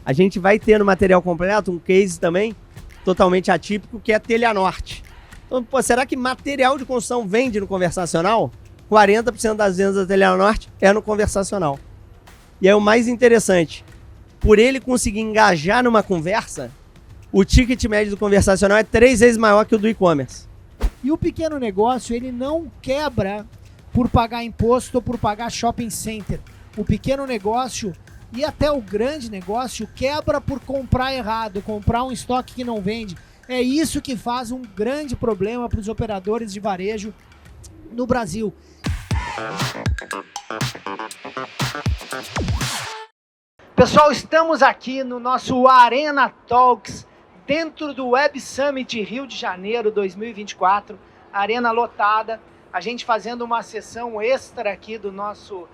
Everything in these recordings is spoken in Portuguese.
A gente vai ter no material completo um case também totalmente atípico, que é a Telha Norte. Então, pô, será que material de construção vende no conversacional? 40% das vendas da Telha Norte é no conversacional. E aí o mais interessante, por ele conseguir engajar numa conversa, o ticket médio do conversacional é 3 vezes maior que o do e-commerce. E o pequeno negócio, ele não quebra por pagar imposto ou por pagar shopping center. O pequeno negócio e até o grande negócio quebra por comprar errado, comprar um estoque que não vende. É isso que faz um grande problema para os operadores de varejo no Brasil. Pessoal, estamos aqui no nosso Arena Talks, dentro do Web Summit Rio de Janeiro 2024, arena lotada, a gente fazendo uma sessão extra aqui do nosso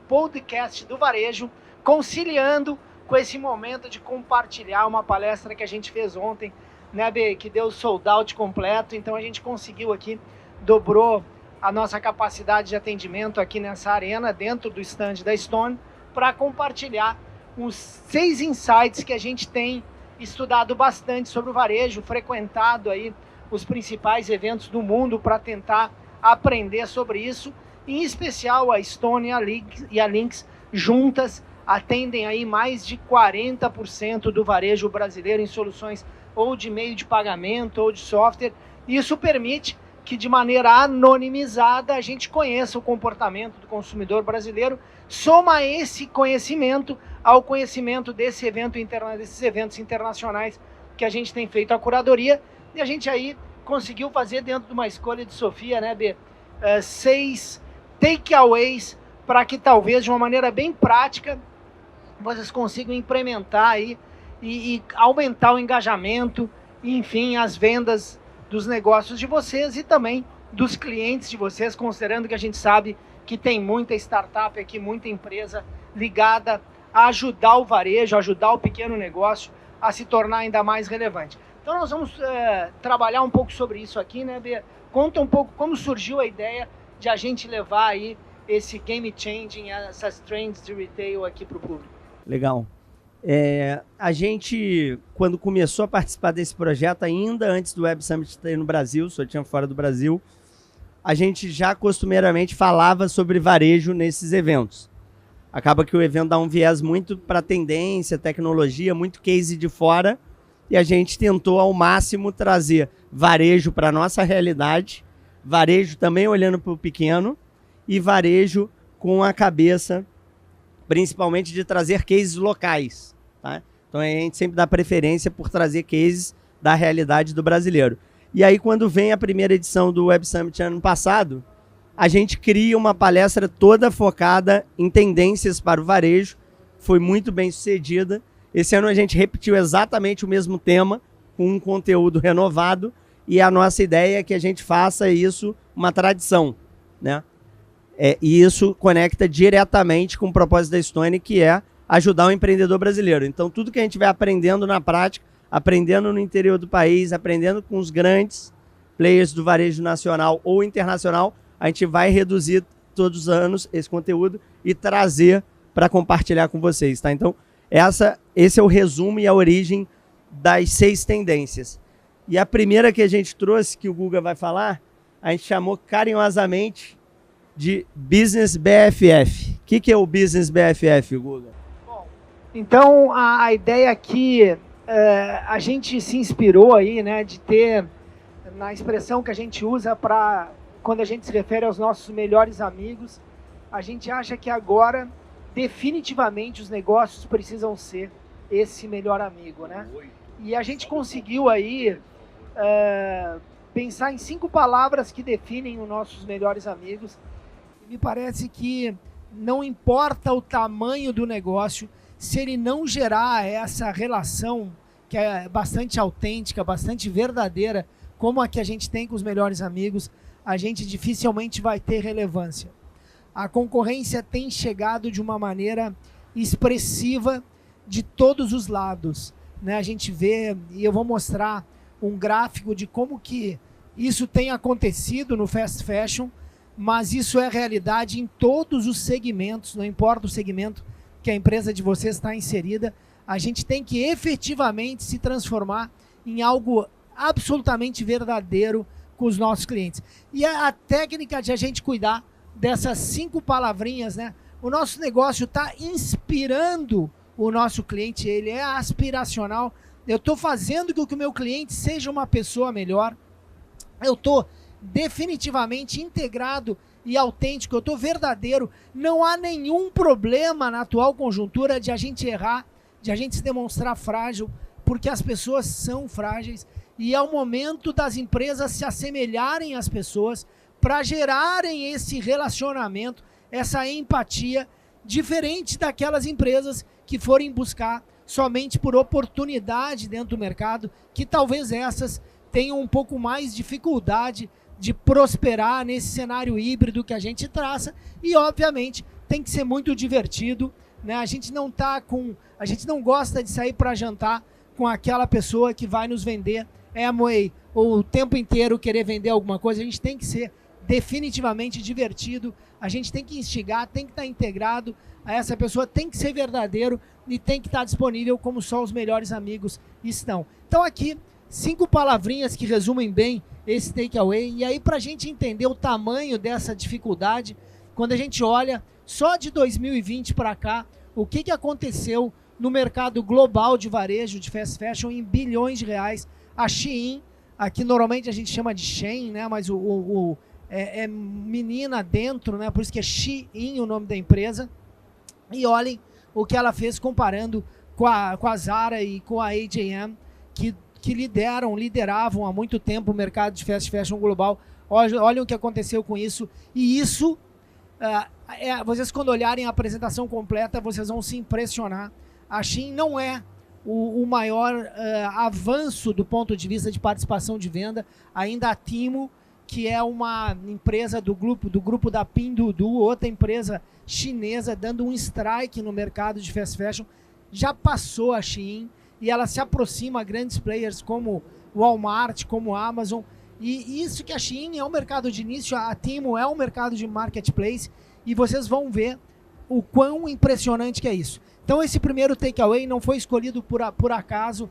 podcast do varejo, conciliando com esse momento de compartilhar uma palestra que a gente fez ontem, né, B, que deu sold out completo. Então a gente conseguiu aqui, dobrou a nossa capacidade de atendimento aqui nessa arena, dentro do stand da Stone, para compartilhar os 6 insights que a gente tem estudado bastante sobre o varejo, frequentado aí os principais eventos do mundo para tentar aprender sobre isso. Em especial a Stone e a Lynx juntas atendem aí mais de 40% do varejo brasileiro em soluções ou de meio de pagamento ou de software. Isso permite que de maneira anonimizada a gente conheça o comportamento do consumidor brasileiro, soma esse conhecimento ao conhecimento desses eventos internacionais que a gente tem feito a curadoria, e a gente aí conseguiu fazer dentro de uma escolha de Sofia, né, B, 6 takeaways para que talvez de uma maneira bem prática vocês consigam implementar aí e aumentar o engajamento, e, enfim, as vendas dos negócios de vocês e também dos clientes de vocês, considerando que a gente sabe que tem muita startup aqui, muita empresa ligada a ajudar o varejo, ajudar o pequeno negócio a se tornar ainda mais relevante. Então nós vamos trabalhar um pouco sobre isso aqui, né, Bia? Conta um pouco como surgiu a ideia de a gente levar aí esse game changing, essas trends de retail aqui para o público. Legal. A gente, quando começou a participar desse projeto, ainda antes do Web Summit ter no Brasil, só tinha fora do Brasil, a gente já costumeiramente falava sobre varejo nesses eventos. Acaba que o evento dá um viés muito para tendência, tecnologia, muito case de fora, e a gente tentou ao máximo trazer varejo para a nossa realidade, varejo também olhando para o pequeno, e varejo com a cabeça principalmente de trazer cases locais, tá? Então a gente sempre dá preferência por trazer cases da realidade do brasileiro. E aí quando vem a primeira edição do Web Summit ano passado, a gente cria uma palestra toda focada em tendências para o varejo, foi muito bem sucedida. Esse ano a gente repetiu exatamente o mesmo tema, com um conteúdo renovado, e a nossa ideia é que a gente faça isso uma tradição, né? E isso conecta diretamente com o propósito da Stone, que é ajudar o empreendedor brasileiro. Então, tudo que a gente vai aprendendo na prática, aprendendo no interior do país, aprendendo com os grandes players do varejo nacional ou internacional, a gente vai reduzir todos os anos esse conteúdo e trazer para compartilhar com vocês, tá? Então, esse é o resumo e a origem das 6 tendências. E a primeira que a gente trouxe, que o Guga vai falar, a gente chamou carinhosamente de Business BFF. O que é o Business BFF, Guga? Bom, então a ideia aqui, a gente se inspirou aí, né, de ter, na expressão que a gente usa para quando a gente se refere aos nossos melhores amigos, a gente acha que agora, definitivamente, os negócios precisam ser esse melhor amigo, né? E a gente conseguiu aí pensar em 5 palavras que definem os nossos melhores amigos. Me parece que não importa o tamanho do negócio, se ele não gerar essa relação que é bastante autêntica, bastante verdadeira, como a que a gente tem com os melhores amigos, a gente dificilmente vai ter relevância. A concorrência tem chegado de uma maneira expressiva de todos os lados, né? A gente vê, e eu vou mostrar um gráfico de como que isso tem acontecido no fast fashion, mas isso é realidade em todos os segmentos, não importa o segmento que a empresa de vocês está inserida, A gente tem que efetivamente se transformar em algo absolutamente verdadeiro com os nossos clientes. E a técnica de a gente cuidar dessas 5 palavrinhas, né? O nosso negócio está inspirando o nosso cliente, ele é aspiracional. Eu estou fazendo com que o meu cliente seja uma pessoa melhor. Eu estou definitivamente integrado e autêntico, eu estou verdadeiro. Não há nenhum problema na atual conjuntura de a gente errar, de a gente se demonstrar frágil, porque as pessoas são frágeis e é o momento das empresas se assemelharem às pessoas para gerarem esse relacionamento, essa empatia, diferente daquelas empresas que forem buscar somente por oportunidade dentro do mercado, que talvez essas tenham um pouco mais dificuldade de prosperar nesse cenário híbrido que a gente traça. E obviamente tem que ser muito divertido, né? A gente não gosta de sair para jantar com aquela pessoa que vai nos vender Amway ou o tempo inteiro querer vender alguma coisa. A gente tem que ser definitivamente divertido, a gente tem que instigar, tem que estar integrado a essa pessoa, tem que ser verdadeiro e tem que estar disponível como só os melhores amigos estão. Então aqui, 5 palavrinhas que resumem bem esse takeaway. E aí, para a gente entender o tamanho dessa dificuldade, quando a gente olha só de 2020 para cá, o que aconteceu no mercado global de varejo, de fast fashion, em bilhões de reais. A Shein, aqui normalmente a gente chama de Shein, né? Mas é menina dentro, né? Por isso que é Shein o nome da empresa. E olhem o que ela fez comparando com a Zara e com a H&M, que lideravam há muito tempo o mercado de fast fashion global. Olhem o que aconteceu com isso. E isso, vocês quando olharem a apresentação completa, vocês vão se impressionar. A Shein não é o maior avanço do ponto de vista de participação de venda. Ainda a Temu, que é uma empresa do grupo da Pinduoduo, outra empresa chinesa, dando um strike no mercado de fast fashion, já passou a Shein e ela se aproxima a grandes players como Walmart, como Amazon. E isso que a Shein é um mercado de início, a Temu é um mercado de marketplace, e vocês vão ver o quão impressionante que é isso. Então esse primeiro takeaway não foi escolhido por acaso.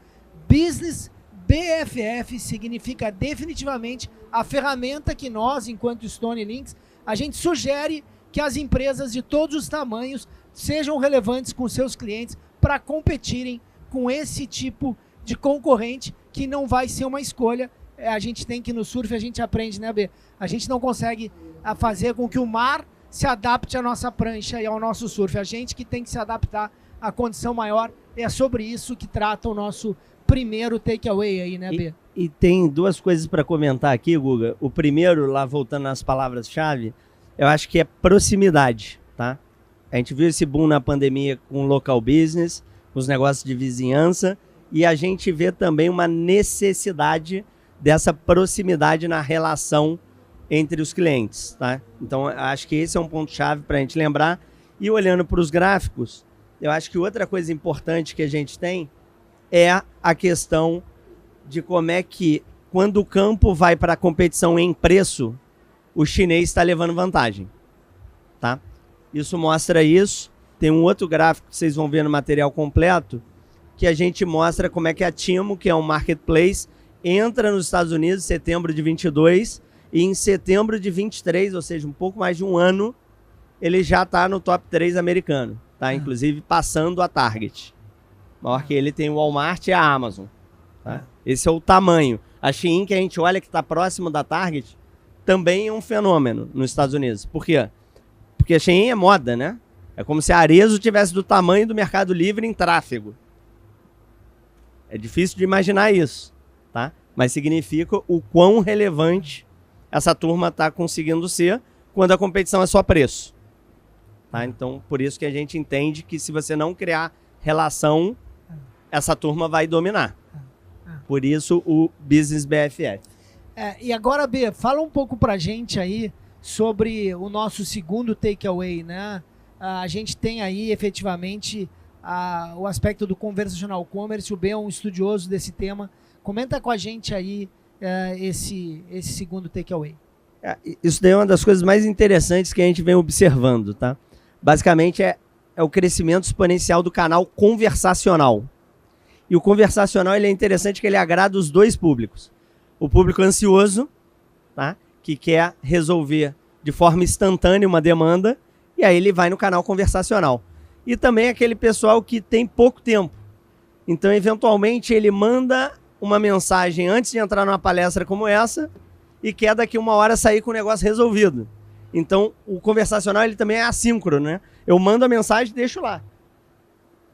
Business BFF significa definitivamente a ferramenta que nós, enquanto Stone Links, a gente sugere que as empresas de todos os tamanhos sejam relevantes com seus clientes para competirem com esse tipo de concorrente, que não vai ser uma escolha. A gente tem que, no surf, a gente aprende, né, B? A gente não consegue fazer com que o mar se adapte à nossa prancha e ao nosso surf. A gente que tem que se adaptar à condição maior. É sobre isso que trata o nosso primeiro takeaway aí, né, B? E tem 2 coisas para comentar aqui, Guga. O primeiro, lá voltando nas palavras-chave, eu acho que é proximidade, tá? A gente viu esse boom na pandemia com o local business, os negócios de vizinhança, e a gente vê também uma necessidade dessa proximidade na relação entre os clientes, tá? Então, acho que esse é um ponto-chave para a gente lembrar. E olhando para os gráficos, eu acho que outra coisa importante que a gente tem é a questão de como é que, quando o campo vai para a competição em preço, o chinês está levando vantagem, tá? Isso mostra isso. Tem um outro gráfico que vocês vão ver no material completo, que a gente mostra como é que a Temu, que é um marketplace, entra nos Estados Unidos em setembro de 22 e em setembro de 23, ou seja, um pouco mais de um ano, ele já está no top 3 americano, tá? Inclusive passando a Target. Maior que ele tem o Walmart e a Amazon, tá? Esse é o tamanho. A Shein, que a gente olha que está próximo da Target, também é um fenômeno nos Estados Unidos. Por quê? Porque a Shein é moda, né? É como se a Arezzo tivesse do tamanho do Mercado Livre em tráfego. É difícil de imaginar isso, tá? Mas significa o quão relevante essa turma está conseguindo ser quando a competição é só preço, tá? Então, por isso que a gente entende que se você não criar relação, essa turma vai dominar. Por isso o Business BFF. E agora, B, fala um pouco pra gente aí sobre o nosso segundo takeaway, né? A gente tem aí efetivamente o aspecto do conversational commerce. O B é um estudioso desse tema. Comenta com a gente aí esse segundo takeaway. Isso daí é uma das coisas mais interessantes que a gente vem observando, tá? Basicamente é o crescimento exponencial do canal conversacional. E o conversacional ele é interessante que ele agrada os dois públicos. O público ansioso, tá? Que quer resolver de forma instantânea uma demanda, e aí ele vai no canal conversacional. E também aquele pessoal que tem pouco tempo. Então, eventualmente, ele manda uma mensagem antes de entrar numa palestra como essa e quer daqui uma hora sair com o negócio resolvido. Então, o conversacional ele também é assíncrono, né? Eu mando a mensagem e deixo lá.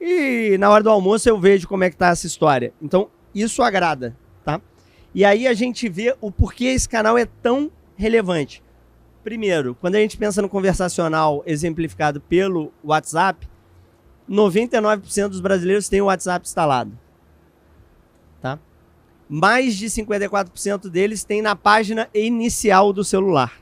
E na hora do almoço eu vejo como é que tá essa história. Então, isso agrada, tá? E aí a gente vê o porquê esse canal é tão relevante. Primeiro, quando a gente pensa no conversacional exemplificado pelo WhatsApp, 99% dos brasileiros têm o WhatsApp instalado, tá? Mais de 54% deles têm na página inicial do celular.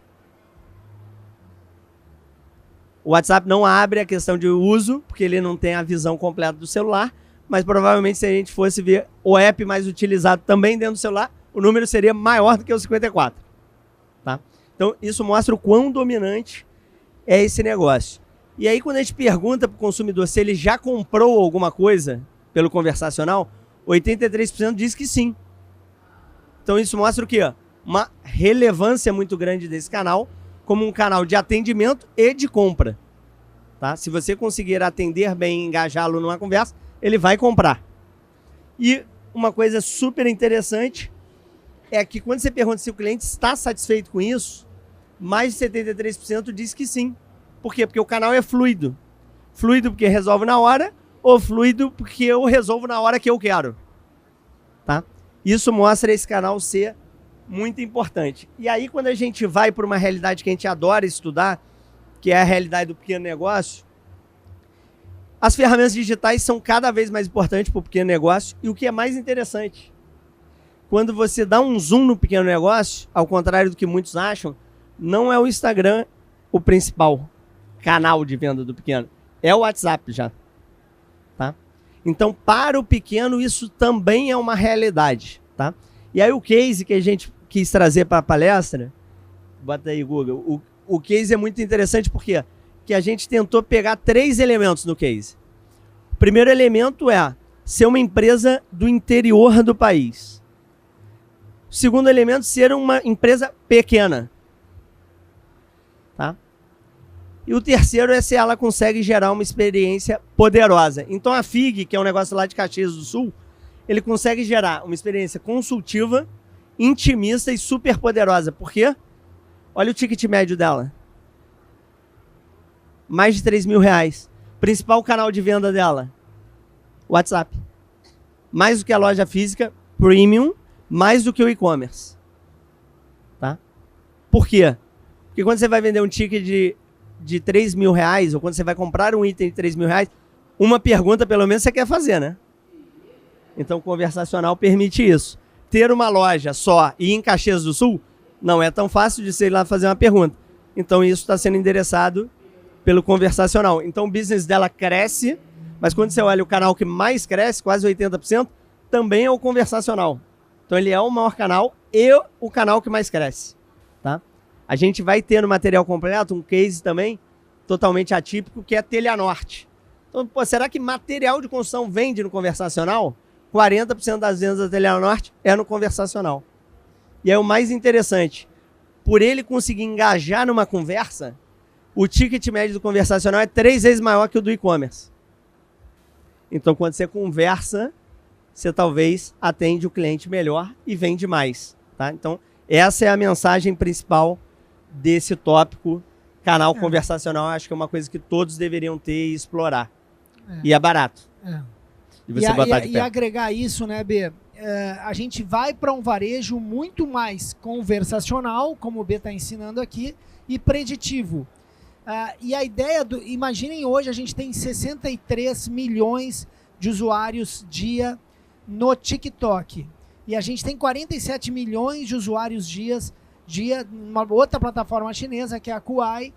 O WhatsApp não abre a questão de uso, porque ele não tem a visão completa do celular, mas provavelmente se a gente fosse ver o app mais utilizado também dentro do celular, o número seria maior do que os 54, tá? Então, isso mostra o quão dominante é esse negócio. E aí, quando a gente pergunta para o consumidor se ele já comprou alguma coisa pelo conversacional, 83% diz que sim. Então, isso mostra o quê? Uma relevância muito grande desse canal como um canal de atendimento e de compra. Tá? Se você conseguir atender bem e engajá-lo numa conversa, ele vai comprar. E uma coisa super interessante é que quando você pergunta se o cliente está satisfeito com isso, mais de 73% diz que sim. Por quê? Porque o canal é fluido. Fluido porque resolve na hora, ou fluido porque eu resolvo na hora que eu quero. Tá? Isso mostra esse canal ser muito importante. E aí, quando a gente vai para uma realidade que a gente adora estudar, que é a realidade do pequeno negócio, as ferramentas digitais são cada vez mais importantes para o pequeno negócio. E o que é mais interessante, quando você dá um zoom no pequeno negócio, ao contrário do que muitos acham, não é o Instagram o principal canal de venda do pequeno, é o WhatsApp já. Tá? Então, para o pequeno, isso também é uma realidade. Tá? E aí o case que a gente quis trazer para a palestra, bota aí, Google, o case é muito interessante porque que a gente tentou pegar 3 elementos no case. O primeiro elemento é ser uma empresa do interior do país. O segundo elemento, ser uma empresa pequena. Tá? E o terceiro é se ela consegue gerar uma experiência poderosa. Então a FIG, que é um negócio lá de Caxias do Sul, ele consegue gerar uma experiência consultiva, intimista e super poderosa. Por quê? Olha o ticket médio dela. Mais de R$3.000. Principal canal de venda dela, WhatsApp. Mais do que a loja física, premium, mais do que o e-commerce. Tá? Por quê? Porque quando você vai vender um ticket de R$3.000, ou quando você vai comprar um item de R$3.000, uma pergunta pelo menos você quer fazer, né? Então o conversacional permite isso. Ter uma loja só e em Caxias do Sul não é tão fácil de você ir lá fazer uma pergunta. Então isso está sendo endereçado pelo conversacional. Então o business dela cresce, mas quando você olha o canal que mais cresce, quase 80%, também é o conversacional. Então ele é o maior canal e o canal que mais cresce. Tá? A gente vai ter no material completo um case também totalmente atípico, que é a Telha Norte. Então, pô, será que material de construção vende no conversacional? 40% das vendas da Telha Norte é no conversacional. E aí o mais interessante, por ele conseguir engajar numa conversa, o ticket médio do conversacional é 3 vezes maior que o do e-commerce. Então, quando você conversa, você talvez atende o cliente melhor e vende mais. Tá? Então, essa é a mensagem principal desse tópico, canal conversacional. Acho que é uma coisa que todos deveriam ter e explorar. E é barato. De você botar de pé. E agregar isso, né, B? A gente vai para um varejo muito mais conversacional, como o B está ensinando aqui, e preditivo. E a ideia do... Imaginem hoje, a gente tem 63 milhões de usuários dia no TikTok. E a gente tem 47 milhões de usuários dia numa outra plataforma chinesa, que é a Kuai.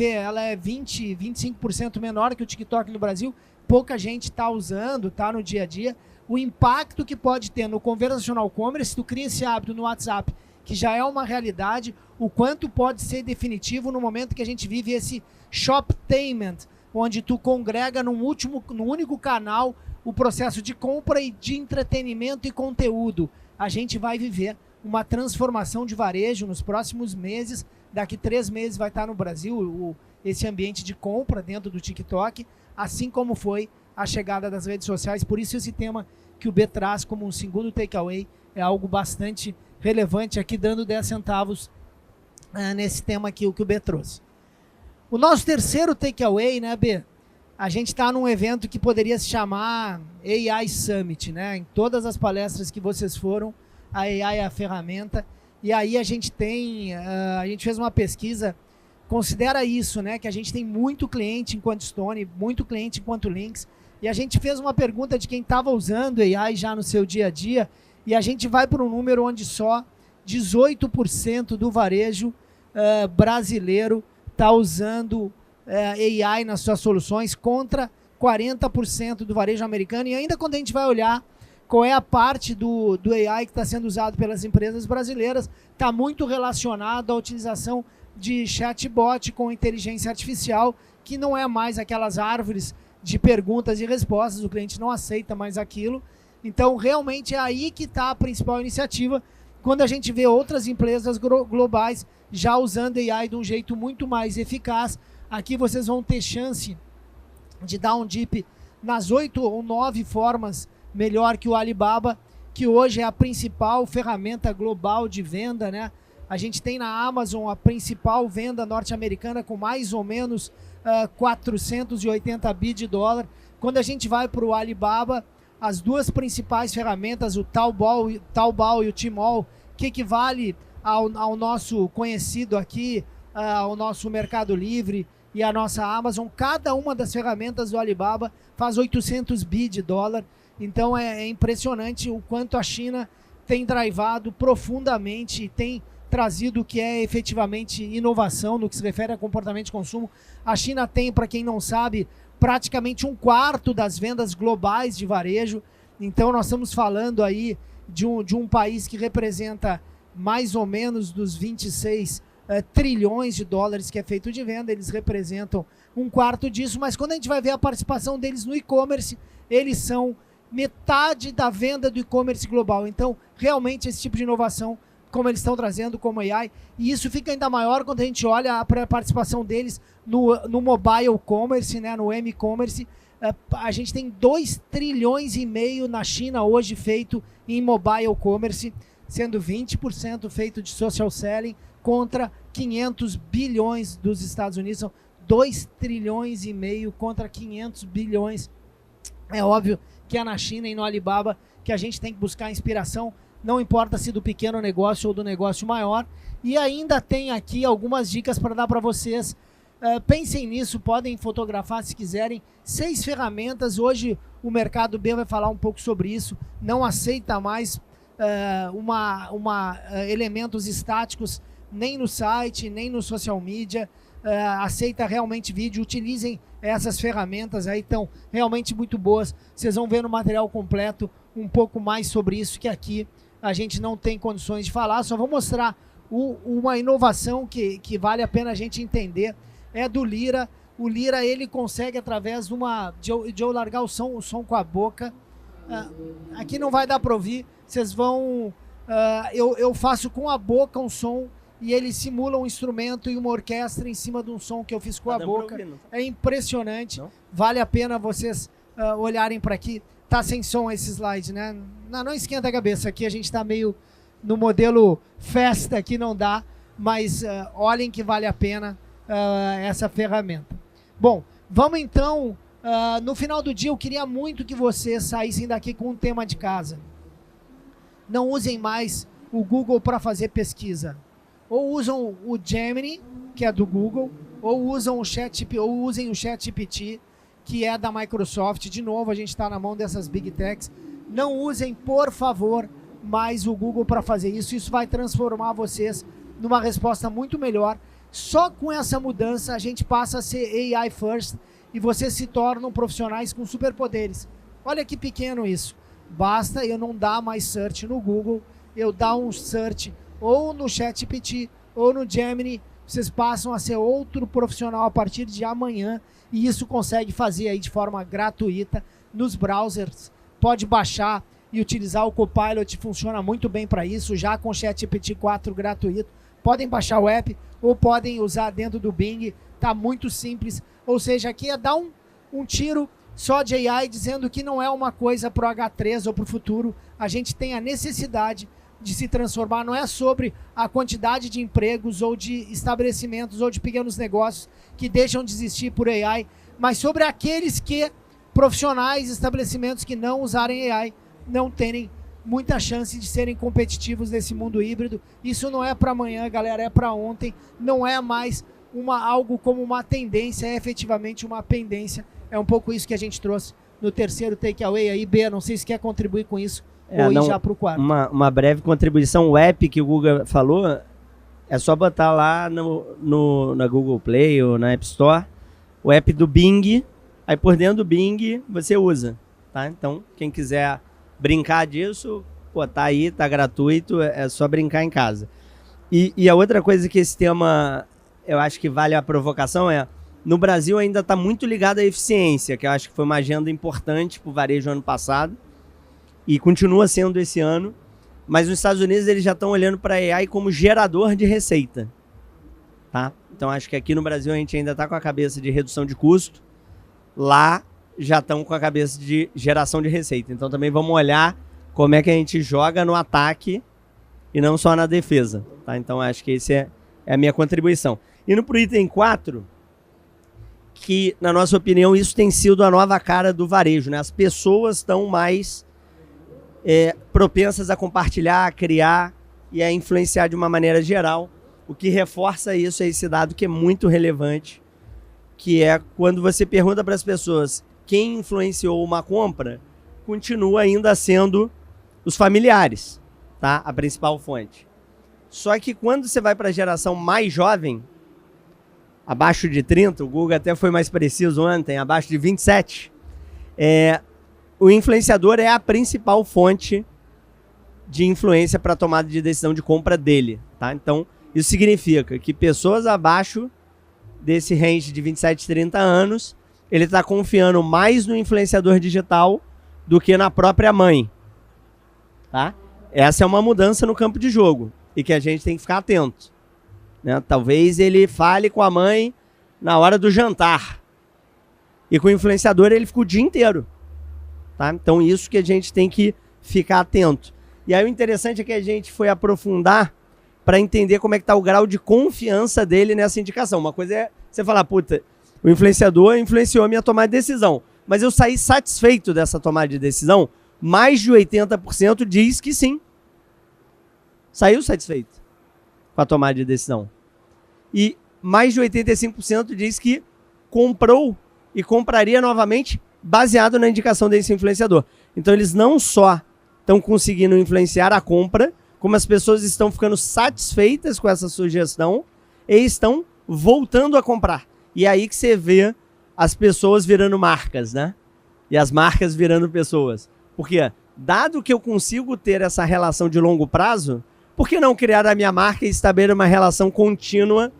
Ela é 25% menor que o TikTok no Brasil. Pouca gente está usando, está no dia a dia. O impacto que pode ter no conversational commerce, tu cria esse hábito no WhatsApp, que já é uma realidade, o quanto pode ser definitivo no momento que a gente vive esse shoptainment, onde tu congrega num único canal o processo de compra e de entretenimento e conteúdo. A gente vai viver uma transformação de varejo nos próximos meses. Daqui 3 meses vai estar no Brasil esse ambiente de compra dentro do TikTok, assim como foi a chegada das redes sociais. Por isso esse tema que o B traz como um segundo takeaway é algo bastante relevante aqui, dando 10 centavos nesse tema que o B trouxe. O nosso terceiro takeaway, né, B? A gente está num evento que poderia se chamar AI Summit, né? Em todas as palestras que vocês foram, a AI é a ferramenta. E aí a gente fez uma pesquisa, considera isso, né? Que a gente tem muito cliente enquanto Stone, muito cliente enquanto Lynx. E a gente fez uma pergunta de quem estava usando AI já no seu dia a dia. E a gente vai para um número onde só 18% do varejo brasileiro está usando AI nas suas soluções, contra 40% do varejo americano. E ainda quando a gente vai olhar qual é a parte do AI que está sendo usado pelas empresas brasileiras, está muito relacionado à utilização de chatbot com inteligência artificial, que não é mais aquelas árvores de perguntas e respostas, o cliente não aceita mais aquilo. Então, realmente é aí que está a principal iniciativa, quando a gente vê outras empresas globais já usando AI de um jeito muito mais eficaz. Aqui vocês vão ter chance de dar um dip nas 8 ou 9 formas melhor que o Alibaba, que hoje é a principal ferramenta global de venda, né? A gente tem na Amazon a principal venda norte-americana com mais ou menos 480 bi de dólar. Quando a gente vai para o Alibaba, as duas principais ferramentas, o Taobao e o Tmall, que equivale ao nosso conhecido aqui, ao nosso Mercado Livre e a nossa Amazon, cada uma das ferramentas do Alibaba faz 800 bi de dólar. Então é impressionante o quanto a China tem drivado profundamente e tem trazido o que é efetivamente inovação no que se refere a comportamento de consumo. A China tem, para quem não sabe, praticamente 1/4 das vendas globais de varejo. Então nós estamos falando aí de um país que representa mais ou menos dos 26 trilhões de dólares que é feito de venda. Eles representam 1/4 disso, mas quando a gente vai ver a participação deles no e-commerce, eles são metade da venda do e-commerce global. Então, realmente, esse tipo de inovação, como eles estão trazendo como AI, e isso fica ainda maior quando a gente olha a participação deles no mobile commerce, né, no m-commerce. A gente tem 2,5 trilhões na China hoje feito em mobile commerce, sendo 20% feito de social selling, contra 500 bilhões dos Estados Unidos. São 2,5 trilhões contra 500 bilhões. É óbvio que é na China e no Alibaba que a gente tem que buscar inspiração, não importa se do pequeno negócio ou do negócio maior. E ainda tem aqui algumas dicas para dar para vocês. Pensem nisso, podem fotografar se quiserem. 6 ferramentas, hoje o Mercado B vai falar um pouco sobre isso, não aceita mais elementos estáticos nem no site, nem no social media, aceita realmente vídeo. Utilizem essas ferramentas aí, estão realmente muito boas. Vocês vão ver no material completo um pouco mais sobre isso, que aqui a gente não tem condições de falar. Só vou mostrar uma inovação que vale a pena a gente entender, é do Lyra. O Lyra, ele consegue, através de eu largar o som com a boca, aqui não vai dar para ouvir, vocês vão, eu faço com a boca um som, e ele simula um instrumento e uma orquestra em cima de um som que eu fiz com a boca. É impressionante. Não? Vale a pena vocês olharem para aqui. Tá sem som esse slide, né? Não esquenta a cabeça. Aqui a gente está meio no modelo festa, aqui não dá. Mas olhem que vale a pena essa ferramenta. Bom, vamos então. No final do dia, eu queria muito que vocês saíssem daqui com um tema de casa. Não usem mais o Google para fazer pesquisa. Ou usam o Gemini, que é do Google, ou usem o ChatGPT, que é da Microsoft. De novo, a gente está na mão dessas Big Techs. Não usem, por favor, mais o Google para fazer isso. Isso vai transformar vocês numa resposta muito melhor. Só com essa mudança, a gente passa a ser AI first e vocês se tornam profissionais com superpoderes. Olha que pequeno isso. Basta eu não dar mais search no Google, eu dar um search ou no ChatGPT ou no Gemini, vocês passam a ser outro profissional a partir de amanhã, e isso consegue fazer aí de forma gratuita nos browsers. Pode baixar e utilizar o Copilot, funciona muito bem para isso, já com o ChatGPT 4 gratuito. Podem baixar o app ou podem usar dentro do Bing, tá muito simples. Ou seja, aqui é dar um tiro só de AI, dizendo que não é uma coisa pro H3 ou pro futuro. A gente tem a necessidade de se transformar, não é sobre a quantidade de empregos ou de estabelecimentos ou de pequenos negócios que deixam de existir por AI, mas sobre aqueles que, profissionais, estabelecimentos que não usarem AI, não terem muita chance de serem competitivos nesse mundo híbrido. Isso não é para amanhã, galera, é para ontem. Não é mais algo como uma tendência, é efetivamente uma pendência. É um pouco isso que a gente trouxe no terceiro takeaway aí. B, não sei se quer contribuir com isso ou ir já para o quarto. Uma breve contribuição. O app que o Google falou, é só botar lá na Google Play ou na App Store o app do Bing. Aí por dentro do Bing você usa, tá? Então, quem quiser brincar disso, pô, tá aí, tá gratuito, é só brincar em casa. E a outra coisa que esse tema, eu acho que vale a provocação é, no Brasil ainda está muito ligado à eficiência, que eu acho que foi uma agenda importante para o varejo ano passado, e continua sendo esse ano, mas nos Estados Unidos eles já estão olhando para a AI como gerador de receita, tá? Então acho que aqui no Brasil a gente ainda está com a cabeça de redução de custo, lá já estão com a cabeça de geração de receita. Então também vamos olhar como é que a gente joga no ataque e não só na defesa, tá? Então acho que esse é a minha contribuição. Indo para o item 4, que na nossa opinião isso tem sido a nova cara do varejo, né? As pessoas estão mais propensas a compartilhar, a criar e a influenciar de uma maneira geral. O que reforça isso é esse dado que é muito relevante, que é quando você pergunta para as pessoas quem influenciou uma compra, continua ainda sendo os familiares, tá? A principal fonte. Só que quando você vai para a geração mais jovem, abaixo de 30, o Google até foi mais preciso ontem, abaixo de 27, o influenciador é a principal fonte de influência para a tomada de decisão de compra dele, tá? Então, isso significa que pessoas abaixo desse range de 27, 30 anos, ele está confiando mais no influenciador digital do que na própria mãe, tá? Essa é uma mudança no campo de jogo e que a gente tem que ficar atento, né? Talvez ele fale com a mãe na hora do jantar e com o influenciador ele fica o dia inteiro, tá? Então isso que a gente tem que ficar atento. E aí o interessante é que a gente foi aprofundar para entender como é que está o grau de confiança dele nessa indicação. Uma coisa é você falar, puta, o influenciador influenciou a minha tomada de decisão, mas eu saí satisfeito dessa tomada de decisão. Mais de 80% diz que sim. Saiu satisfeito com a tomada de decisão. E mais de 85% diz que comprou e compraria novamente baseado na indicação desse influenciador. Então eles não só estão conseguindo influenciar a compra, como as pessoas estão ficando satisfeitas com essa sugestão e estão voltando a comprar. E é aí que você vê as pessoas virando marcas, né? E as marcas virando pessoas. Porque, dado que eu consigo ter essa relação de longo prazo, por que não criar a minha marca e estabelecer uma relação contínua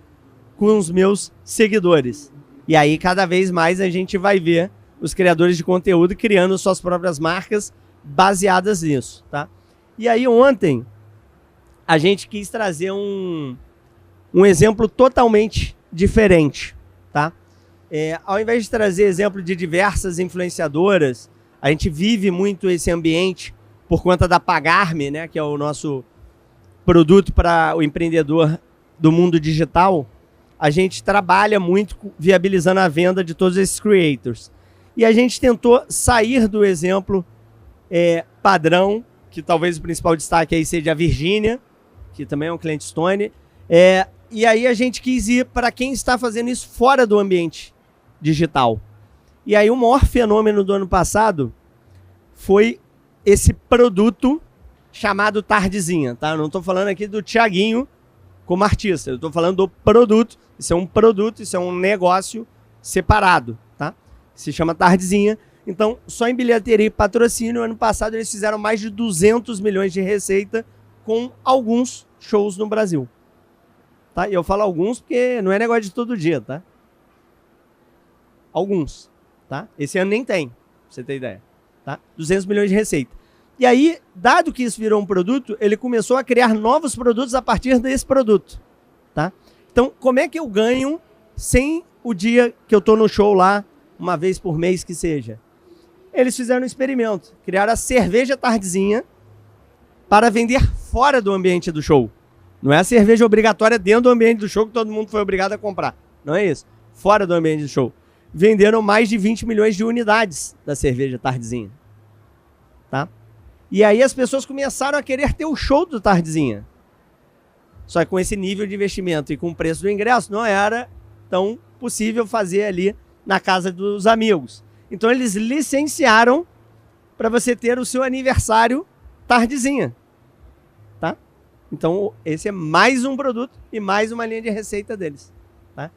com os meus seguidores? E aí, cada vez mais, a gente vai ver os criadores de conteúdo criando suas próprias marcas baseadas nisso, tá? E aí, ontem, a gente quis trazer um exemplo totalmente diferente, tá? Ao invés de trazer exemplo de diversas influenciadoras, a gente vive muito esse ambiente por conta da Pagar.me, né, que é o nosso produto para o empreendedor do mundo digital. A gente trabalha muito viabilizando a venda de todos esses creators. E a gente tentou sair do exemplo padrão, que talvez o principal destaque aí seja a Virgínia, que também é um cliente Stone. E aí a gente quis ir para quem está fazendo isso fora do ambiente digital. E aí o maior fenômeno do ano passado foi esse produto chamado Tardezinha, tá? Eu não estou falando aqui do Thiaguinho como artista, eu estou falando do produto. Isso é um produto, isso é um negócio separado, tá? Se chama Tardezinha. Então, só em bilheteria e patrocínio, ano passado eles fizeram mais de 200 milhões de receita com alguns shows no Brasil. tá? E eu falo alguns porque não é negócio de todo dia, tá? Alguns, tá? Esse ano nem tem, pra você ter ideia, tá? 200 milhões de receita. E aí, dado que isso virou um produto, ele começou a criar novos produtos a partir desse produto, tá? Então, como é que eu ganho sem o dia que eu tô no show lá, uma vez por mês que seja? Eles fizeram um experimento, criaram a cerveja Tardezinha para vender fora do ambiente do show. Não é a cerveja obrigatória dentro do ambiente do show que todo mundo foi obrigado a comprar. Não é isso. Fora do ambiente do show. Venderam mais de 20 milhões de unidades da cerveja Tardezinha. Tá? E aí as pessoas começaram a querer ter o show do Tardezinha. Só que com esse nível de investimento e com o preço do ingresso, não era tão possível fazer ali na casa dos amigos. Então eles licenciaram para você ter o seu aniversário Tardezinha. Tá? Então esse é mais um produto e mais uma linha de receita deles. Tá?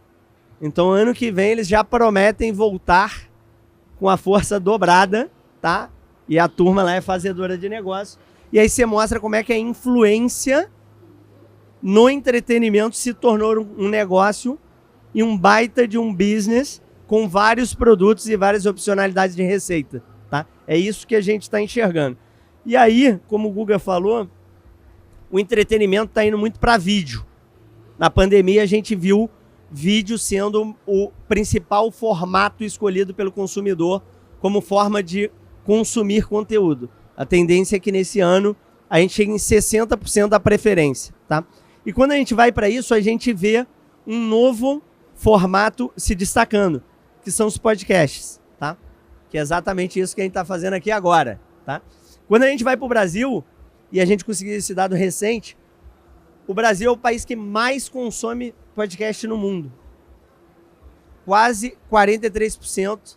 Então ano que vem eles já prometem voltar com a força dobrada, tá? E a turma lá é fazedora de negócio. E aí você mostra como é que a influência no entretenimento se tornou um negócio e um baita de um business com vários produtos e várias opcionalidades de receita. Tá? É isso que a gente está enxergando. E aí, como o Guga falou, o entretenimento está indo muito para vídeo. Na pandemia a gente viu vídeo sendo o principal formato escolhido pelo consumidor como forma de consumir conteúdo. A tendência é que nesse ano a gente chegue em 60% da preferência. Tá? E quando a gente vai para isso, a gente vê um novo formato se destacando, que são os podcasts. Tá? Que é exatamente isso que a gente está fazendo aqui agora. Tá? Quando a gente vai para o Brasil, e a gente conseguiu esse dado recente, o Brasil é o país que mais consome podcast no mundo. Quase 43%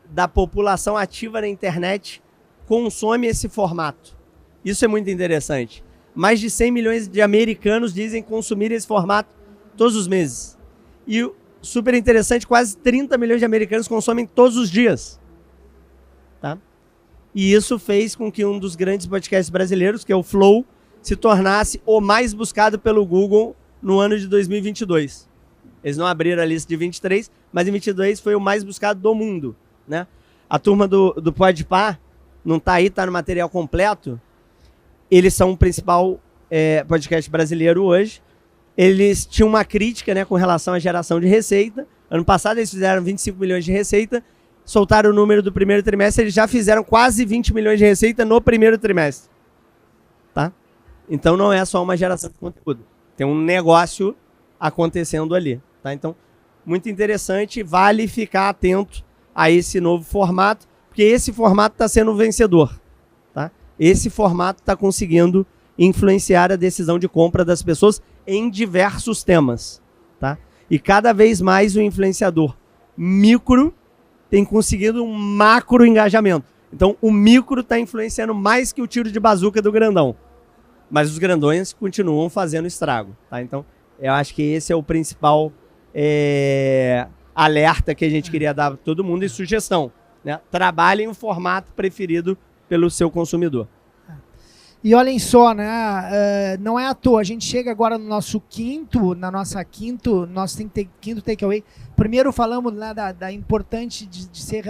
da população ativa na internet consome esse formato. Isso é muito interessante. Mais de 100 milhões de americanos dizem consumir esse formato todos os meses. E super interessante, quase 30 milhões de americanos consomem todos os dias. Tá? E isso fez com que um dos grandes podcasts brasileiros, que é o Flow, se tornasse o mais buscado pelo Google no ano de 2022. Eles não abriram a lista de 23, mas em 22 foi o mais buscado do mundo. Né? A turma do Podpah não está aí, está no material completo. Eles são o principal podcast brasileiro hoje. Eles tinham uma crítica, né, com relação à geração de receita. Ano passado eles fizeram 25 milhões de receita. Soltaram o número do primeiro trimestre, eles já fizeram quase 20 milhões de receita no primeiro trimestre. Tá? Então não é só uma geração de conteúdo. Tem um negócio acontecendo ali. Tá? Então, muito interessante, vale ficar atento a esse novo formato, porque esse formato está sendo o vencedor. Tá? Esse formato está conseguindo influenciar a decisão de compra das pessoas em diversos temas. Tá? E cada vez mais o influenciador micro tem conseguido um macro engajamento. Então, o micro está influenciando mais que o tiro de bazuca do grandão. Mas os grandões continuam fazendo estrago. Tá? Então, eu acho que esse é o principal alerta que a gente queria dar para todo mundo e sugestão. Né? Trabalhem o formato preferido pelo seu consumidor. E olhem só, né? Não é à toa, a gente chega agora no nosso quinto takeaway. Primeiro falamos, né, da importante de se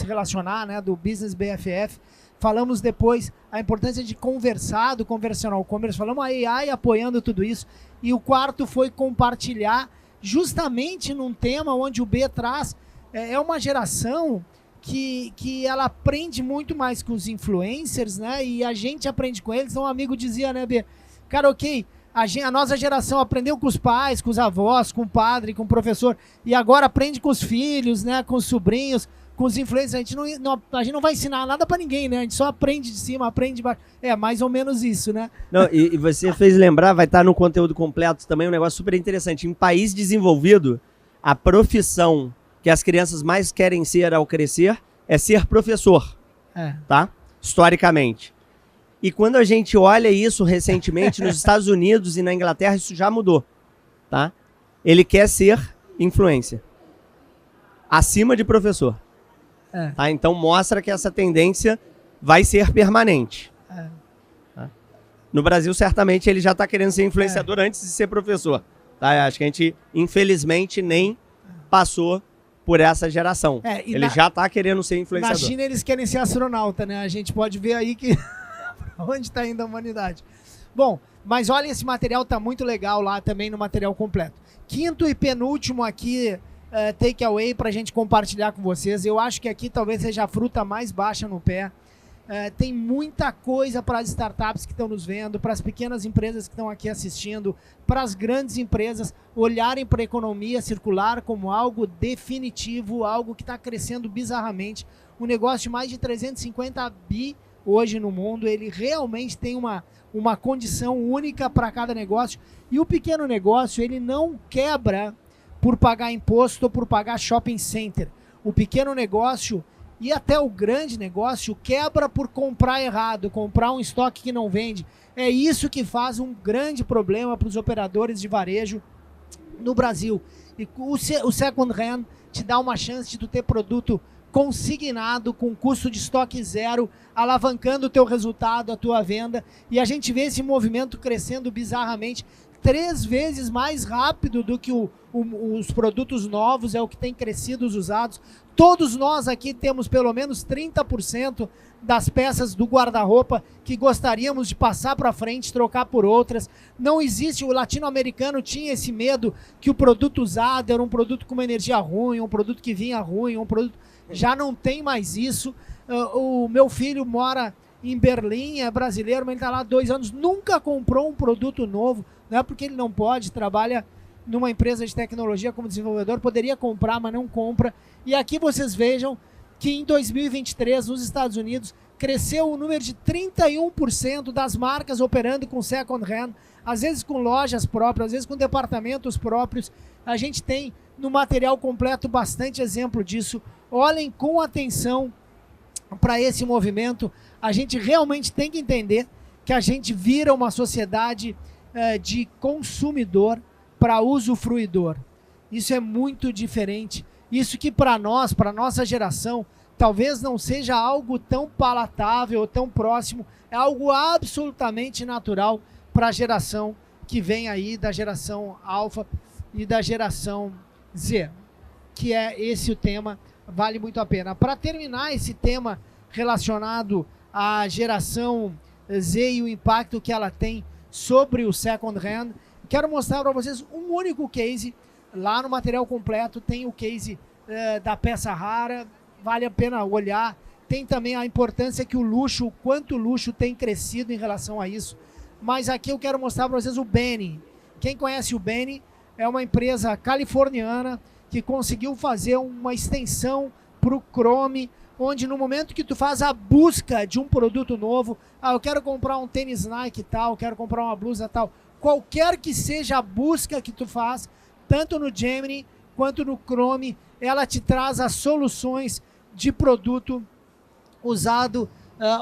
relacionar, né, do Business BFF. Falamos depois a importância de conversar, do conversational commerce. Falamos a AI apoiando tudo isso. E o quarto foi compartilhar justamente num tema onde o B traz. É uma geração que ela aprende muito mais com os influencers, né? E a gente aprende com eles. Então um amigo dizia, né, B? Cara, ok, a nossa geração aprendeu com os pais, com os avós, com o padre, com o professor, e agora aprende com os filhos, né? Com os sobrinhos, com os influencers. A gente não vai ensinar nada pra ninguém, né? A gente só aprende de cima, aprende de baixo. É mais ou menos isso, né? Não, e você fez lembrar, vai estar no conteúdo completo também, um negócio super interessante. Em país desenvolvido, a profissão que as crianças mais querem ser ao crescer é ser professor, tá? Historicamente. E quando a gente olha isso recentemente, nos Estados Unidos e na Inglaterra, isso já mudou, tá? Ele quer ser influencer, acima de professor. Tá? Então mostra que essa tendência vai ser permanente. Tá? No Brasil, certamente, ele já está querendo ser influenciador antes de ser professor. Tá? Acho que a gente, infelizmente, nem passou por essa geração. Ele já tá querendo ser influenciador. Na China eles querem ser astronauta, né? A gente pode ver aí que onde está indo a humanidade. Bom, mas olha, esse material tá muito legal lá também no material completo. Quinto e penúltimo aqui, takeaway pra gente compartilhar com vocês. Eu acho que aqui talvez seja a fruta mais baixa no pé. Tem muita coisa para as startups que estão nos vendo, para as pequenas empresas que estão aqui assistindo, para as grandes empresas olharem para a economia circular como algo definitivo, algo que está crescendo bizarramente. Um negócio de mais de 350 bi hoje no mundo, ele realmente tem uma condição única para cada negócio. E o pequeno negócio, ele não quebra por pagar imposto ou por pagar shopping center. O pequeno negócio e até o grande negócio quebra por comprar errado, comprar um estoque que não vende. É isso que faz um grande problema para os operadores de varejo no Brasil. E o second hand te dá uma chance de tu ter produto consignado, com custo de estoque zero, alavancando o teu resultado, a tua venda. E a gente vê esse movimento crescendo bizarramente, 3 vezes mais rápido do que os produtos novos, é o que tem crescido os usados. Todos nós aqui temos pelo menos 30% das peças do guarda-roupa que gostaríamos de passar para frente, trocar por outras. Não existe, o latino-americano tinha esse medo que o produto usado era um produto com uma energia ruim, um produto que vinha ruim, um produto... Já não tem mais isso. O meu filho mora em Berlim, é brasileiro, mas ele está lá há 2 anos, nunca comprou um produto novo, não é porque ele não pode, trabalha numa empresa de tecnologia como desenvolvedor, poderia comprar, mas não compra. E aqui vocês vejam que em 2023, nos Estados Unidos, cresceu o número de 31% das marcas operando com second hand, às vezes com lojas próprias, às vezes com departamentos próprios. A gente tem no material completo bastante exemplo disso. Olhem com atenção para esse movimento. A gente realmente tem que entender que a gente vira uma sociedade de consumidor para usufruidor. Isso é muito diferente. Isso que para nós, para nossa geração, talvez não seja algo tão palatável, tão próximo, é algo absolutamente natural para a geração que vem aí, da geração Alpha e da geração Z, que é esse o tema, vale muito a pena. Para terminar esse tema relacionado à geração Z e o impacto que ela tem sobre o second hand, quero mostrar para vocês um único case. Lá no material completo tem o case da peça rara, vale a pena olhar. Tem também a importância que o luxo, o quanto o luxo tem crescido em relação a isso. Mas aqui eu quero mostrar para vocês o Benny. Quem conhece o Benny é uma empresa californiana que conseguiu fazer uma extensão para o Chrome, onde no momento que tu faz a busca de um produto novo, eu quero comprar um tênis Nike tal, quero comprar uma blusa tal, qualquer que seja a busca que tu faz, tanto no Gemini quanto no Chrome, ela te traz as soluções de produto usado.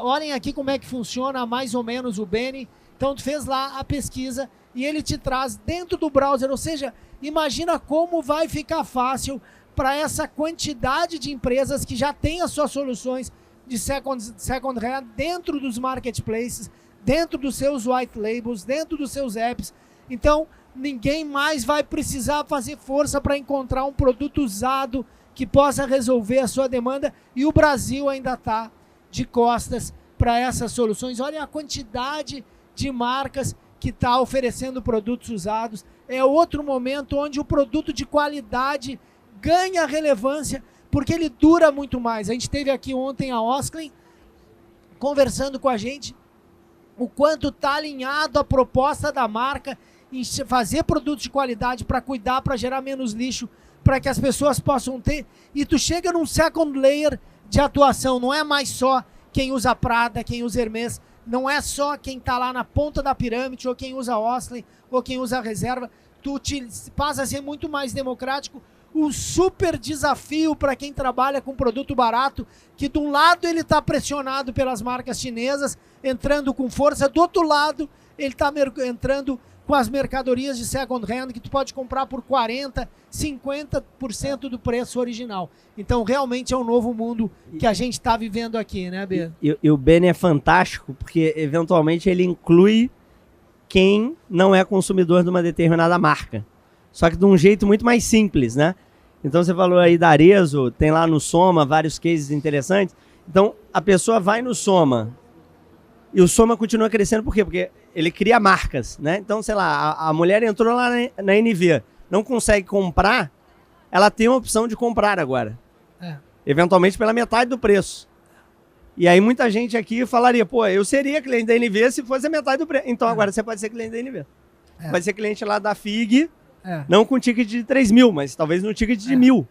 Olhem aqui como é que funciona mais ou menos o Benny. Então tu fez lá a pesquisa e ele te traz dentro do browser, ou seja, imagina como vai ficar fácil para essa quantidade de empresas que já têm as suas soluções de second hand dentro dos marketplaces, dentro dos seus white labels, dentro dos seus apps. Então, ninguém mais vai precisar fazer força para encontrar um produto usado que possa resolver a sua demanda, e o Brasil ainda está de costas para essas soluções. Olha a quantidade de marcas que está oferecendo produtos usados. É outro momento onde o produto de qualidade ganha relevância, porque ele dura muito mais. A gente teve aqui ontem a Osklen conversando com a gente o quanto está alinhado a proposta da marca em fazer produtos de qualidade para cuidar, para gerar menos lixo, para que as pessoas possam ter. E tu chega num second layer de atuação, não é mais só quem usa Prada, quem usa Hermès, não é só quem está lá na ponta da pirâmide, ou quem usa Osklen, ou quem usa a reserva. Tu passa a ser muito mais democrático. Um super desafio para quem trabalha com produto barato, que de um lado ele está pressionado pelas marcas chinesas, entrando com força, do outro lado ele está entrando com as mercadorias de second hand, que tu pode comprar por 40%, 50% do preço original. Então, realmente é um novo mundo que a gente está vivendo aqui, né, B? E o Benny é fantástico, porque, eventualmente, ele inclui quem não é consumidor de uma determinada marca. só que de um jeito muito mais simples, né? Então você falou aí da Arezzo, tem lá no Soma vários cases interessantes. Então a pessoa vai no Soma e o Soma continua crescendo, por quê? Porque ele cria marcas, né? Então, sei lá, a mulher entrou lá na NV, não consegue comprar, ela tem a opção de comprar agora. Eventualmente pela metade do preço. E aí muita gente aqui falaria, pô, eu seria cliente da NV se fosse a metade do preço. Então agora você pode ser cliente da NV. Vai ser cliente lá da FIG, não com ticket de 3 mil, mas talvez no ticket de 1.000.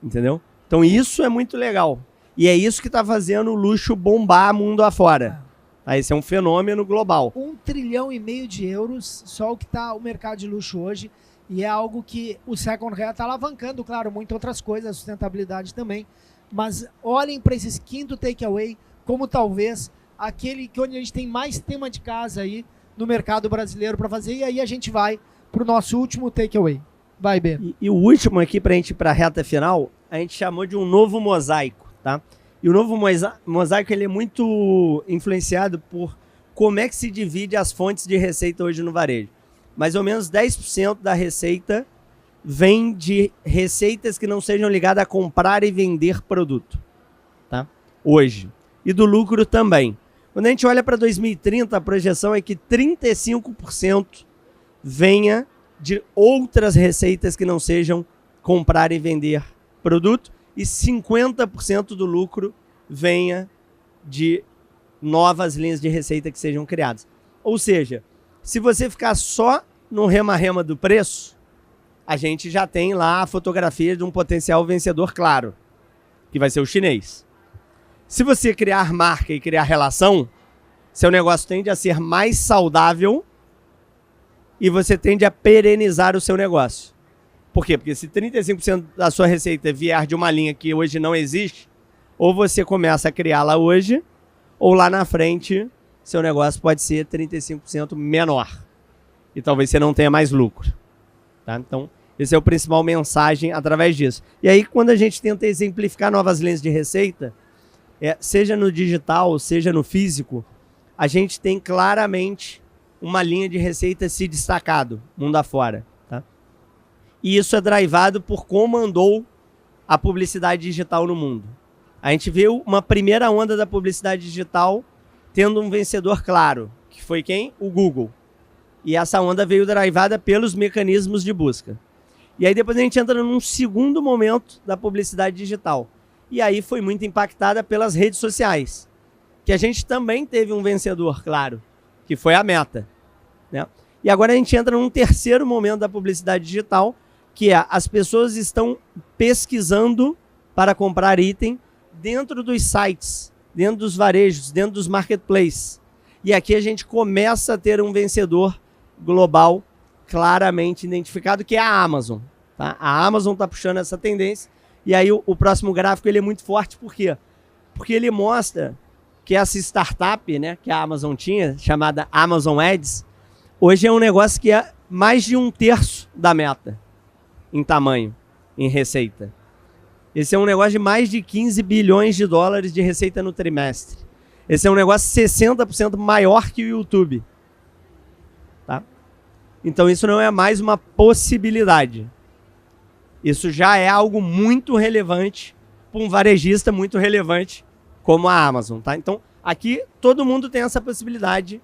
Entendeu? Então isso é muito legal. E é isso que está fazendo o luxo bombar mundo afora. Esse é um fenômeno global. 1,5 trilhão de euros, só o que está o mercado de luxo hoje. E é algo que o Second Hand está alavancando, claro, muitas outras coisas, a sustentabilidade também. Mas olhem para esses quinto takeaway como talvez aquele que onde a gente tem mais tema de casa aí no mercado brasileiro para fazer. E aí a gente vai para o nosso último takeaway. Vai, B. E o último aqui, para a gente ir para a reta final, a gente chamou de um novo mosaico, tá? E o novo mosaico ele é muito influenciado por como é que se divide as fontes de receita hoje no varejo. Mais ou menos 10% da receita vem de receitas que não sejam ligadas a comprar e vender produto, tá? Hoje. E do lucro também. Quando a gente olha para 2030, a projeção é que 35% venha de outras receitas que não sejam comprar e vender produto e 50% do lucro venha de novas linhas de receita que sejam criadas. Ou seja, se você ficar só no rema-rema do preço, a gente já tem lá a fotografia de um potencial vencedor claro, que vai ser o chinês. Se você criar marca e criar relação, seu negócio tende a ser mais saudável e você tende a perenizar o seu negócio. Por quê? Porque se 35% da sua receita vier de uma linha que hoje não existe, ou você começa a criá-la hoje, ou lá na frente, seu negócio pode ser 35% menor. E talvez você não tenha mais lucro. Tá? Então, essa é a principal mensagem através disso. E aí, quando a gente tenta exemplificar novas linhas de receita, seja no digital, seja no físico, a gente tem claramente uma linha de receita se destacado, mundo afora. Tá? E isso é drivado por como andou a publicidade digital no mundo. A gente viu uma primeira onda da publicidade digital tendo um vencedor claro, que foi quem? O Google. E essa onda veio drivada pelos mecanismos de busca. E aí depois a gente entra num segundo momento da publicidade digital. E aí foi muito impactada pelas redes sociais, que a gente também teve um vencedor, claro, que foi a Meta. Né? E agora a gente entra num terceiro momento da publicidade digital, que é as pessoas estão pesquisando para comprar item dentro dos sites, dentro dos varejos, dentro dos marketplaces. E aqui a gente começa a ter um vencedor global claramente identificado, que é a Amazon. Tá? A Amazon está puxando essa tendência. E aí o próximo gráfico ele é muito forte, por quê? Porque ele mostra que essa startup, né, que a Amazon tinha, chamada Amazon Ads, hoje é um negócio que é mais de 1/3 da Meta em tamanho, em receita. Esse é um negócio de mais de 15 bilhões de dólares de receita no trimestre. Esse é um negócio 60% maior que o YouTube. Tá? Então isso não é mais uma possibilidade. Isso já é algo muito relevante para um varejista muito relevante como a Amazon. Tá? Então aqui todo mundo tem essa possibilidade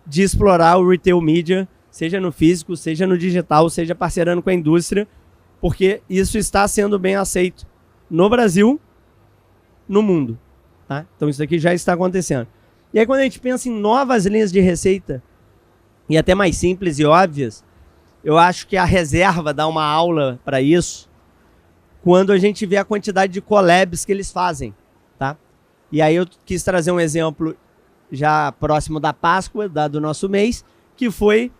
de explorar o retail media, seja no físico, seja no digital, seja parceirando com a indústria, porque isso está sendo bem aceito no Brasil, no mundo. Tá? Então isso aqui já está acontecendo. E aí quando a gente pensa em novas linhas de receita, e até mais simples e óbvias, eu acho que a reserva dá uma aula para isso, quando a gente vê a quantidade de collabs que eles fazem. Tá? E aí eu quis trazer um exemplo já próximo da Páscoa, do nosso mês, que foi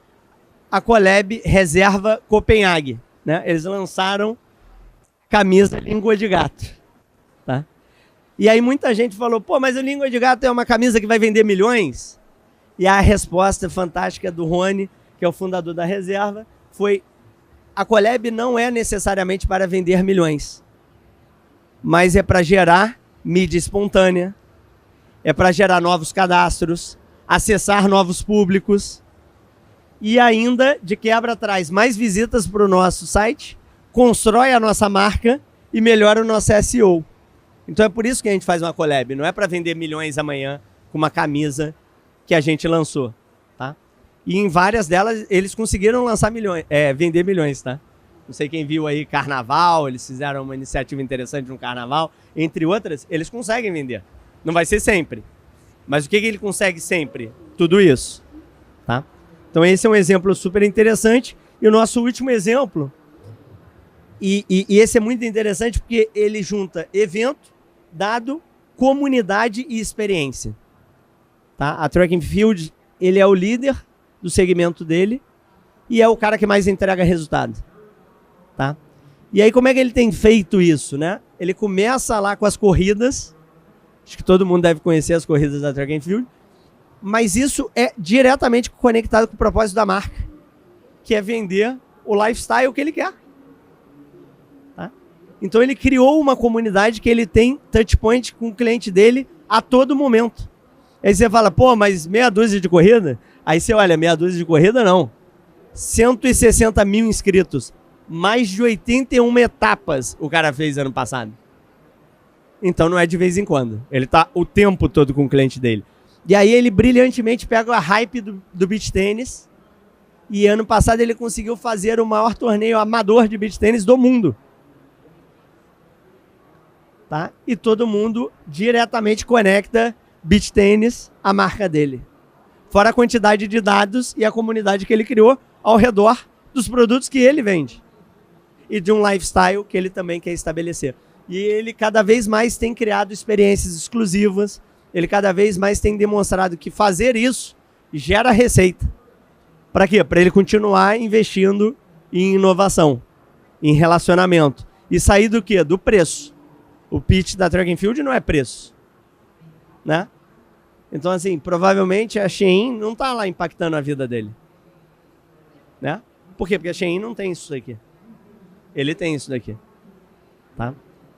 a collab Reserva Copenhague. Né? Eles lançaram camisa língua de gato. Tá? E aí muita gente falou, pô, mas a língua de gato é uma camisa que vai vender milhões? E a resposta fantástica do Rony, que é o fundador da Reserva, foi: a collab não é necessariamente para vender milhões, mas é para gerar mídia espontânea, é para gerar novos cadastros, acessar novos públicos. e ainda, de quebra, traz mais visitas para o nosso site, constrói a nossa marca e melhora o nosso SEO. Então é por isso que a gente faz uma collab, não é para vender milhões amanhã com uma camisa que a gente lançou, tá? E em várias delas eles conseguiram lançar milhões, vender milhões, tá? Não sei quem viu aí Carnaval, eles fizeram uma iniciativa interessante no Carnaval, entre outras, eles conseguem vender. Não vai ser sempre. Mas o que ele consegue sempre? Tudo isso, tá? Então esse é um exemplo super interessante. E o nosso último exemplo, e esse é muito interessante porque ele junta evento, dado, comunidade e experiência. Tá? A Track and Field, ele é o líder do segmento dele e é o cara que mais entrega resultado. Tá? E aí como é que ele tem feito isso, né? Ele começa lá com as corridas, acho que todo mundo deve conhecer as corridas da Track and Field, mas isso é diretamente conectado com o propósito da marca, que é vender o lifestyle que ele quer. Tá? Então ele criou uma comunidade que ele tem touchpoint com o cliente dele a todo momento. Aí você fala, pô, mas meia dúzia de corrida? Aí você olha, meia dúzia de corrida não. 160 mil inscritos. Mais de 81 etapas o cara fez ano passado. Então não é de vez em quando. Ele tá o tempo todo com o cliente dele. E aí ele brilhantemente pega a hype do beach tênis. E ano passado ele conseguiu fazer o maior torneio amador de beach tênis do mundo. Tá? E todo mundo diretamente conecta beach tênis à marca dele. Fora a quantidade de dados e a comunidade que ele criou ao redor dos produtos que ele vende. E de um lifestyle que ele também quer estabelecer. E ele cada vez mais tem criado experiências exclusivas. Ele cada vez mais tem demonstrado que fazer isso gera receita. Para quê? Para ele continuar investindo em inovação, em relacionamento. E sair do quê? Do preço. O pitch da Track and Field não é preço. Né? Então, assim, provavelmente a Shein não está lá impactando a vida dele. Né? Por quê? Porque a Shein não tem isso daqui. Ele tem isso daqui. Tá?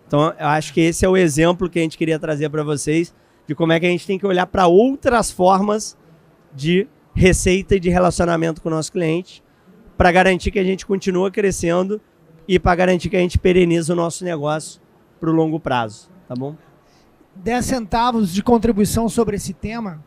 Então, eu acho que esse é o exemplo que a gente queria trazer para vocês de como é que a gente tem que olhar para outras formas de receita e de relacionamento com o nosso cliente para garantir que a gente continua crescendo e para garantir que a gente pereniza o nosso negócio para o longo prazo. Tá bom? 10 centavos de contribuição sobre esse tema.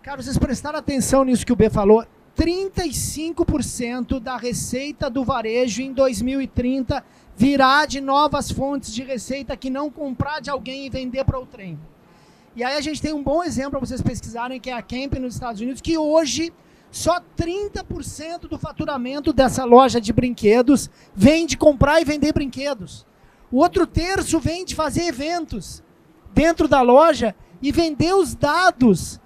Cara, vocês prestaram atenção nisso que o B falou? 35% da receita do varejo em 2030 virá de novas fontes de receita que não comprar de alguém e vender para o trem. E aí a gente tem um bom exemplo para vocês pesquisarem, que é a Camping nos Estados Unidos, que hoje só 30% do faturamento dessa loja de brinquedos vem de comprar e vender brinquedos. O outro terço vem de fazer eventos dentro da loja e vender os dados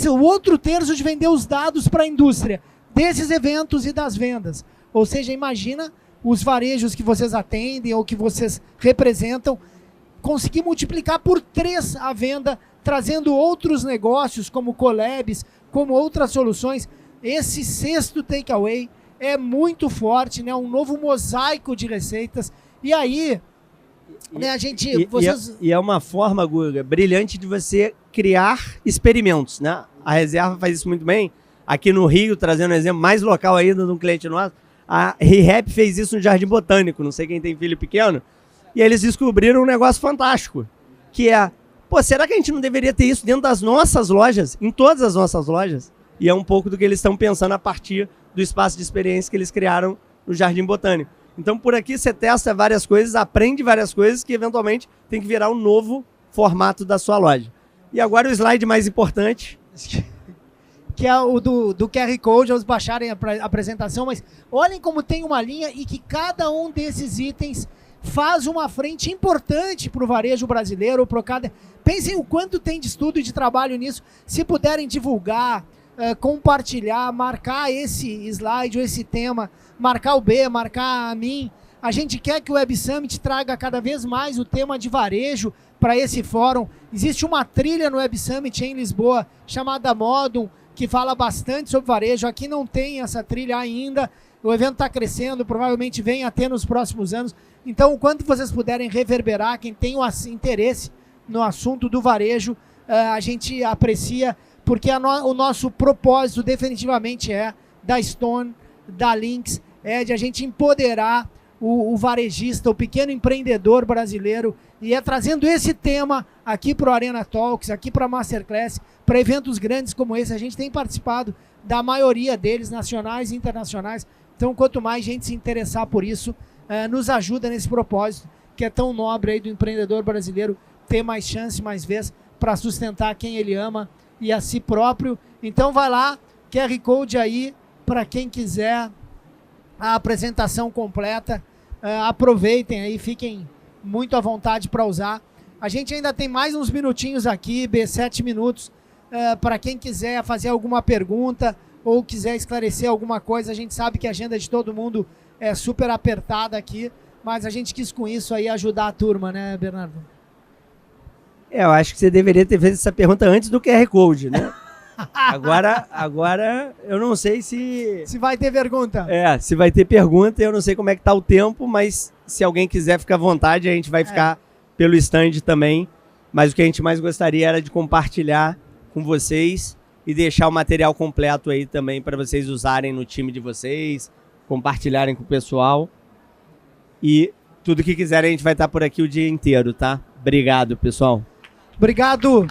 o outro terço de vender os dados para a indústria desses eventos e das vendas. Ou seja, imagina os varejos que vocês atendem ou que vocês representam, conseguir multiplicar por 3 a venda, trazendo outros negócios como collabs, como outras soluções. Esse sexto takeaway é muito forte, né? Um novo mosaico de receitas. E aí, né, a gente... E é uma forma, Guga, brilhante de você criar experimentos, né? A Reserva faz isso muito bem. Aqui no Rio, trazendo um exemplo mais local ainda de um cliente nosso, a ReHap fez isso no Jardim Botânico, não sei quem tem filho pequeno, e eles descobriram um negócio fantástico, que é, pô, será que a gente não deveria ter isso dentro das nossas lojas, em todas as nossas lojas? E é um pouco do que eles estão pensando a partir do espaço de experiência que eles criaram no Jardim Botânico. Então, por aqui você testa várias coisas, aprende várias coisas que, eventualmente, tem que virar um novo formato da sua loja. E agora o slide mais importante, que é o do QR Code, eles baixarem a apresentação, mas olhem como tem uma linha e que cada um desses itens faz uma frente importante para o varejo brasileiro. Pensem o quanto tem de estudo e de trabalho nisso. Se puderem divulgar, compartilhar, marcar esse slide ou esse tema, marcar o B, marcar a mim. A gente quer que o Web Summit traga cada vez mais o tema de varejo para esse fórum. Existe uma trilha no Web Summit em Lisboa chamada Modum, que fala bastante sobre varejo. Aqui não tem essa trilha ainda. O evento está crescendo, provavelmente vem a ter nos próximos anos. Então, o quanto vocês puderem reverberar, quem tem o interesse no assunto do varejo, a gente aprecia, porque o nosso propósito definitivamente é da Stone, da Lynx, é de a gente empoderar o varejista, o pequeno empreendedor brasileiro, e é trazendo esse tema aqui para o Arena Talks, aqui para a Masterclass, para eventos grandes como esse. A gente tem participado da maioria deles, nacionais e internacionais. Então, quanto mais gente se interessar por isso, nos ajuda nesse propósito, que é tão nobre aí do empreendedor brasileiro ter mais chance, mais vez, para sustentar quem ele ama e a si próprio. Então, vai lá, QR Code aí, para quem quiser a apresentação completa. Aproveitem aí, fiquem muito à vontade para usar. A gente ainda tem mais uns minutinhos aqui, 7 minutos, para quem quiser fazer alguma pergunta ou quiser esclarecer alguma coisa. A gente sabe que a agenda de todo mundo é super apertada aqui, mas a gente quis com isso aí ajudar a turma, né, Bernardo? Eu acho que você deveria ter feito essa pergunta antes do QR Code, né? Agora eu não sei se vai ter pergunta. Se vai ter pergunta, eu não sei como é que tá o tempo, mas se alguém quiser ficar à vontade, a gente vai ficar pelo stand também. Mas o que a gente mais gostaria era de compartilhar com vocês e deixar o material completo aí também para vocês usarem no time de vocês, compartilharem com o pessoal. E tudo que quiserem, a gente vai estar por aqui o dia inteiro, tá? Obrigado, pessoal. Obrigado.